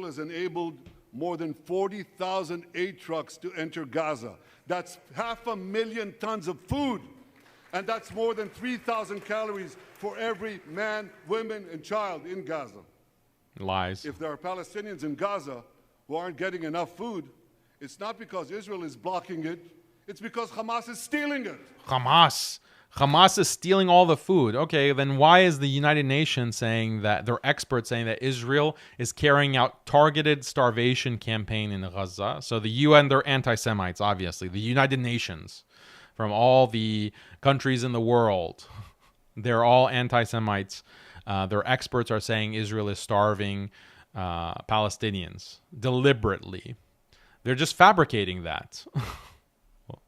Israel has enabled more than 40,000 aid trucks to enter Gaza. That's 500,000 tons of food. And that's more than 3,000 calories for every man, woman, and child in Gaza. Lies. If there are Palestinians in Gaza who aren't getting enough food, it's not because Israel is blocking it, it's because Hamas is stealing it. Hamas is stealing all the food. Okay, then why is the United Nations saying that, they're experts saying that Israel is carrying out targeted starvation campaign in Gaza? So the UN, they're anti-Semites, obviously. The United Nations, from all the countries in the world, they're all anti-Semites. Their experts are saying Israel is starving Palestinians deliberately. They're just fabricating that.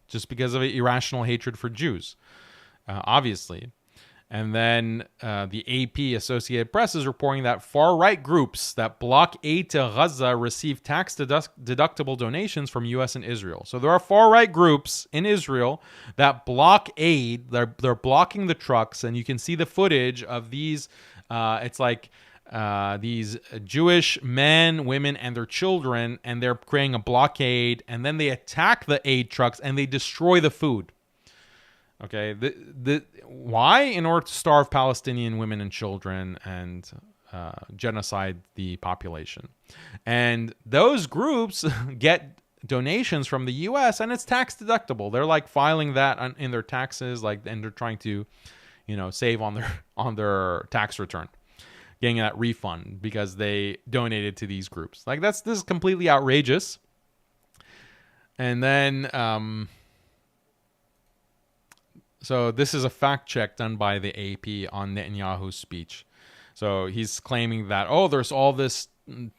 Just because of irrational hatred for Jews. Obviously. And then the AP, Associated Press, is reporting that far-right groups that block aid to Gaza receive tax-deductible donations from U.S. and Israel. So there are far-right groups in Israel that block aid. They're blocking the trucks, and you can see the footage of these. It's like these Jewish men, women, and their children, and they're creating a blockade, and then they attack the aid trucks, and they destroy the food. Okay, why? In order to starve Palestinian women and children and genocide the population. And those groups get donations from the U.S. and it's tax deductible. They're like filing that in their taxes, and they're trying to, save on their tax return, getting that refund because they donated to these groups. This is completely outrageous. And then so this is a fact check done by the AP on Netanyahu's speech. So he's claiming that, there's all this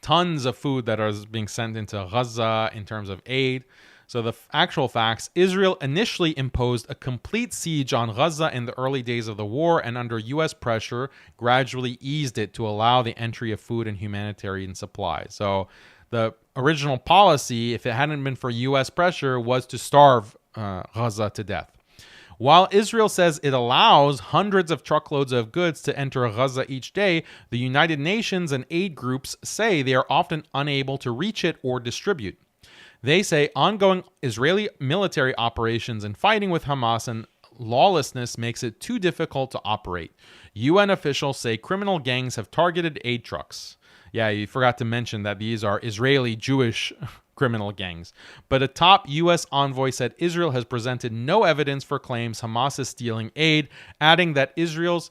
tons of food that is being sent into Gaza in terms of aid. So the actual facts, Israel initially imposed a complete siege on Gaza in the early days of the war, and under U.S. pressure, gradually eased it to allow the entry of food and humanitarian supplies. So the original policy, if it hadn't been for U.S. pressure, was to starve Gaza to death. While Israel says it allows hundreds of truckloads of goods to enter Gaza each day, the United Nations and aid groups say they are often unable to reach it or distribute. They say ongoing Israeli military operations and fighting with Hamas and lawlessness makes it too difficult to operate. UN officials say criminal gangs have targeted aid trucks. Yeah, you forgot to mention that these are Israeli Jewish criminal gangs. But a top U.S. envoy said Israel has presented no evidence for claims Hamas is stealing aid, adding that Israel's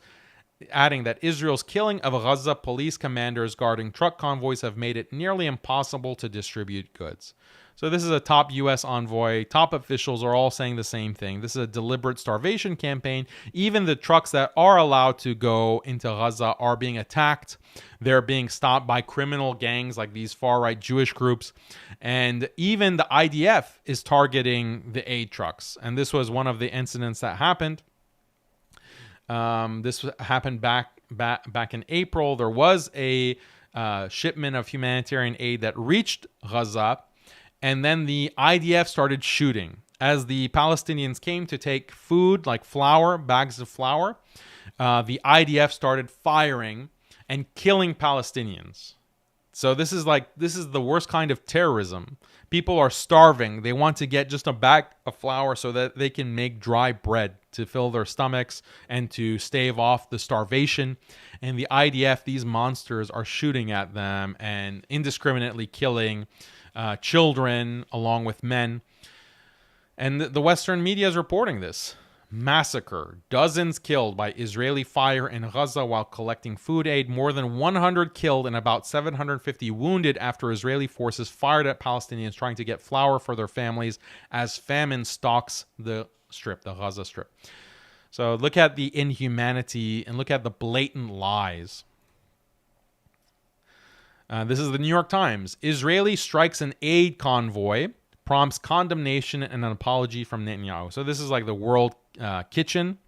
killing of Gaza police commanders guarding truck convoys have made it nearly impossible to distribute goods. So this is a top U.S. envoy. Top officials are all saying the same thing. This is a deliberate starvation campaign. Even the trucks that are allowed to go into Gaza are being attacked. They're being stopped by criminal gangs like these far-right Jewish groups. And even the IDF is targeting the aid trucks. And this was one of the incidents that happened. This happened back in April. There was a shipment of humanitarian aid that reached Gaza. And then the IDF started shooting. As the Palestinians came to take food, like flour, bags of flour, the IDF started firing and killing Palestinians. So this is the worst kind of terrorism. People are starving. They want to get just a bag of flour so that they can make dry bread to fill their stomachs and to stave off the starvation. And the IDF, these monsters, are shooting at them and indiscriminately killing children along with men. And the Western media is reporting this. Massacre. Dozens killed by Israeli fire in Gaza while collecting food aid. More than 100 killed and about 750 wounded after Israeli forces fired at Palestinians trying to get flour for their families as famine stalks the Gaza Strip. So look at the inhumanity and look at the blatant lies. This is the New York Times. Israeli strikes an aid convoy, prompts condemnation and an apology from Netanyahu. So this is like the World Kitchen.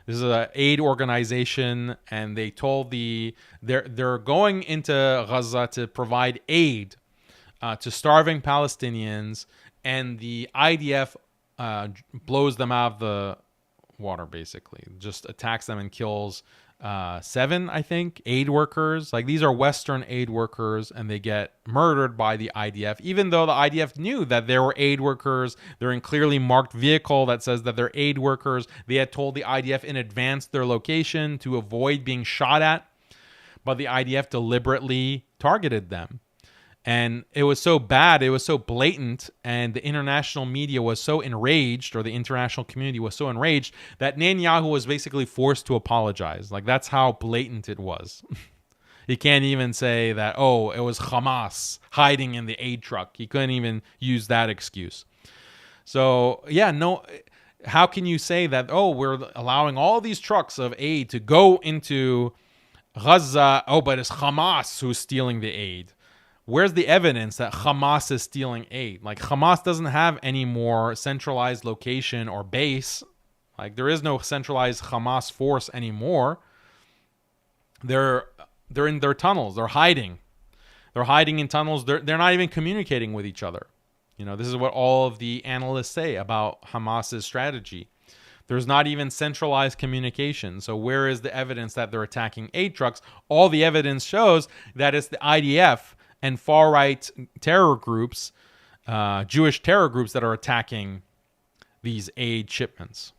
This is an aid organization, and they told they're going into Gaza to provide aid to starving Palestinians, and the IDF blows them out of the water, basically. Just attacks them and kills seven, I think, aid workers. Like, these are Western aid workers, and they get murdered by the IDF, even though the IDF knew that there were aid workers. They're in clearly marked vehicle that says that they're aid workers. They had told the IDF in advance their location to avoid being shot at, but the IDF deliberately targeted them. And it was so bad, it was so blatant, and the international media was so enraged, or the international community was so enraged, that Netanyahu was basically forced to apologize. Like, that's how blatant it was. He can't even say that, oh, it was Hamas hiding in the aid truck. He couldn't even use that excuse. So, yeah, no, how can you say that, oh, we're allowing all these trucks of aid to go into Gaza, oh, but it's Hamas who's stealing the aid? Where's the evidence that Hamas is stealing aid? Like, Hamas doesn't have any more centralized location or base. Like, there is no centralized Hamas force anymore. They're in their tunnels. They're hiding. They're hiding in tunnels. They're not even communicating with each other. You know, this is what all of the analysts say about Hamas's strategy. There's not even centralized communication. So where is the evidence that they're attacking aid trucks? All the evidence shows that it's the IDF and far-right terror groups, Jewish terror groups, that are attacking these aid shipments.